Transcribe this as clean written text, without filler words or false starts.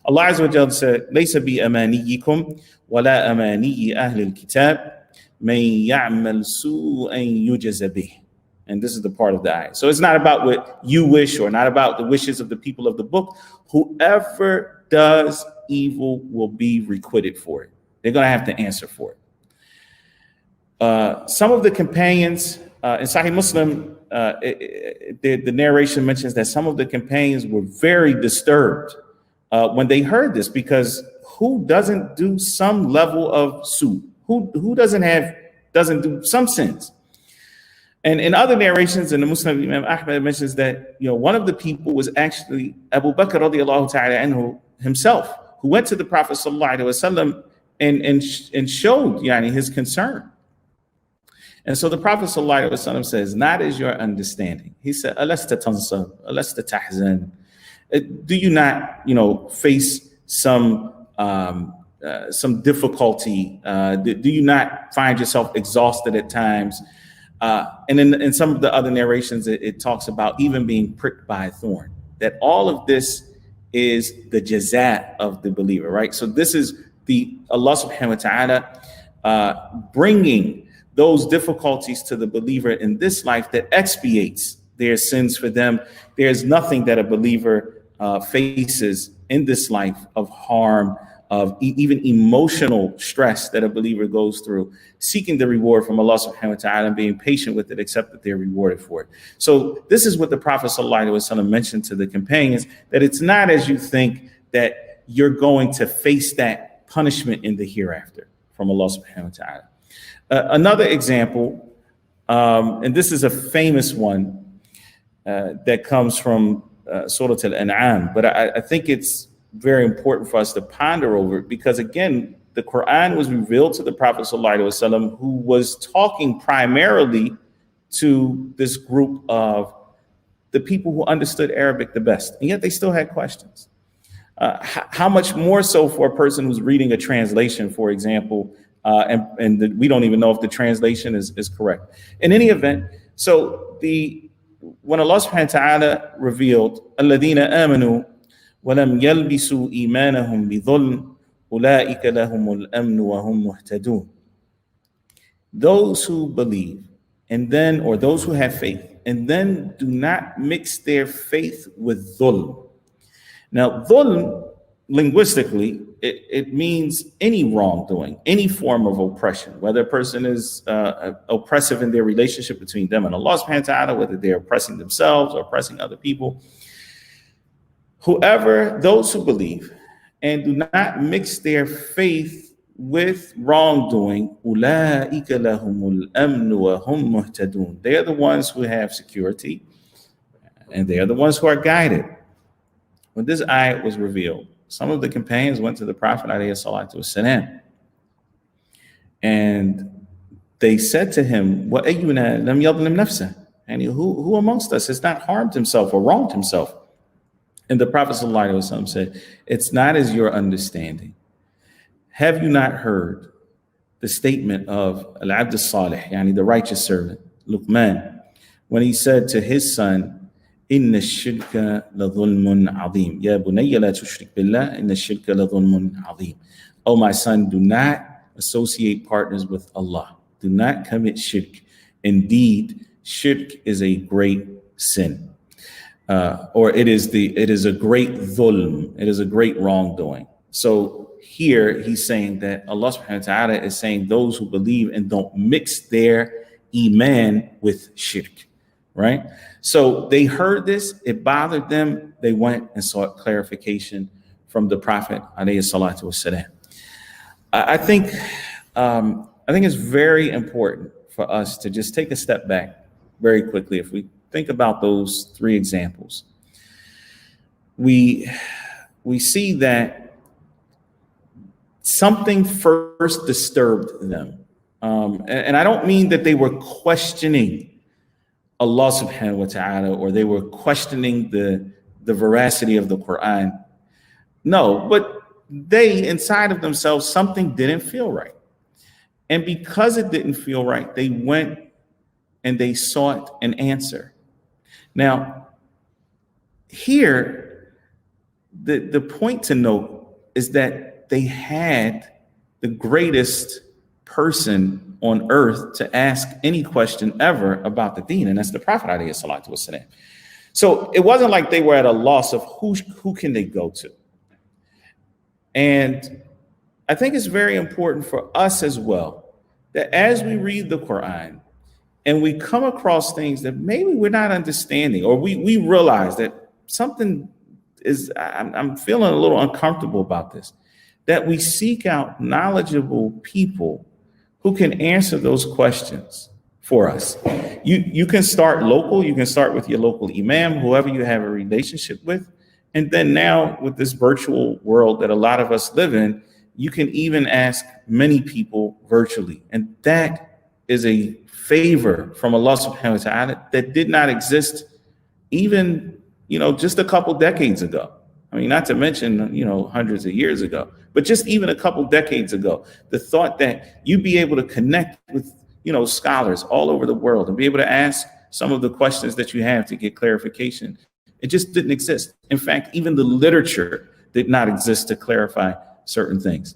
Allah Azza wa Jalla said, لَيْسَ بِأَمَانِيِّكُمْ وَلَا أَمَانِيِّ أَهْلِ الْكِتَابِ مَنْ يَعْمَلْ سُوءًا يُجَزَ بِهِ. And this is the part of the ayah. So it's not about what you wish or not about the wishes of the people of the book. Whoever does evil will be requited for it. They're going to have to answer for it. Some of the companions in Sahih Muslim, the narration mentions that some of the companions were very disturbed when they heard this, because who doesn't do some level of su? Who doesn't do some sins? And in other narrations in the Muslim, Imam Ahmad mentions that, one of the people was actually Abu Bakr radiallahu ta'ala anhu himself, who went to the Prophet sallallahu alaihi wasallam and showed his concern. And so the Prophet sallallahu alaihi wasallam says, not as your understanding. He said, Alasta tansab, alasta tahzan. Do you not, face some difficulty? Do you not find yourself exhausted at times? And in some of the other narrations, it talks about even being pricked by a thorn, that all of this is the jaza of the believer, right? So this is the Allah subhanahu wa ta'ala bringing those difficulties to the believer in this life that expiates their sins for them. There's nothing that a believer faces in this life of harm, of even emotional stress that a believer goes through, seeking the reward from Allah subhanahu wa ta'ala and being patient with it, except that they're rewarded for it. So this is what the Prophet sallallahu alaihi wasallam mentioned to the companions, that it's not as you think that you're going to face that punishment in the hereafter from Allah subhanahu wa ta'ala. Another example, and this is a famous one that comes from Surah Al-An'am, but I think it's very important for us to ponder over it, because again, the Quran was revealed to the Prophet ﷺ, who was talking primarily to this group of the people who understood Arabic the best, and yet they still had questions. How much more so for a person who's reading a translation, for example, and we don't even know if the translation is correct. In any event, so when Allah subhanahu wa ta'ala revealed, الَّذِينَ آمَنُوا وَلَمْ يَلْبِسُوا إِيمَانَهُمْ بِظُلْمٍ أُولَٰئِكَ لَهُمُ الْأَمْنُ وَهُمْ مُهْتَدُونَ. Those who believe, or those who have faith, and then do not mix their faith with dhulm. Now, dhulm, linguistically, it means any wrongdoing, any form of oppression, whether a person is oppressive in their relationship between them and Allah subhanahu wa ta'ala, whether they're oppressing themselves or oppressing other people. Those who believe and do not mix their faith with wrongdoing, أُولَٰئِكَ لَهُمُ الْأَمْنُ وَهُمْ مُهْتَدُونَ. They are the ones who have security, and they are the ones who are guided. When this ayat was revealed, some of the companions went to the Prophet ﷺ, and they said to him, وَأَيُّنَا لَمْ يَظْلِمْ نَفْسَهُ. And who amongst us has not harmed himself or wronged himself? And the Prophet ﷺ said, it's not as your understanding. Have you not heard the statement of Al-Abd al-Salih, the righteous servant, Luqman, when he said to his son, Inna ash-shirka la dhulmun azim. Ya bunayya la tushrik billah, inna ash-shirka la dhulmun azim. Oh, my son, do not associate partners with Allah. Do not commit shirk. Indeed, shirk is a great sin. Or it is a great dhulm. It is a great wrongdoing. So here he's saying that Allah subhanahu wa ta'ala is saying those who believe and don't mix their iman with shirk, right? So they heard this, it bothered them. They went and sought clarification from the Prophet alayhi salatu wasalam. I think it's very important for us to just take a step back very quickly. If we think about those three examples, we see that something first disturbed them. And I don't mean that they were questioning Allah subhanahu wa ta'ala, or they were questioning the veracity of the Quran. No, but they, inside of themselves, something didn't feel right. And because it didn't feel right, they went and they sought an answer. Now, here, the point to note is that they had the greatest person on earth to ask any question ever about the deen, and that's the Prophet alayhi salatu wasalam. So it wasn't like they were at a loss of who can they go to. And I think it's very important for us as well that as we read the Quran and we come across things that maybe we're not understanding, or we realize that something is, I'm feeling a little uncomfortable about this, that we seek out knowledgeable people who can answer those questions for us. You can start local. You can start with your local imam, whoever you have a relationship with. And then now with this virtual world that a lot of us live in, you can even ask many people virtually. And that is a favor from Allah subhanahu wa ta'ala that did not exist even, just a couple decades ago. I mean, not to mention, hundreds of years ago, but just even a couple decades ago, the thought that you'd be able to connect with, scholars all over the world and be able to ask some of the questions that you have to get clarification. It just didn't exist. In fact, even the literature did not exist to clarify certain things.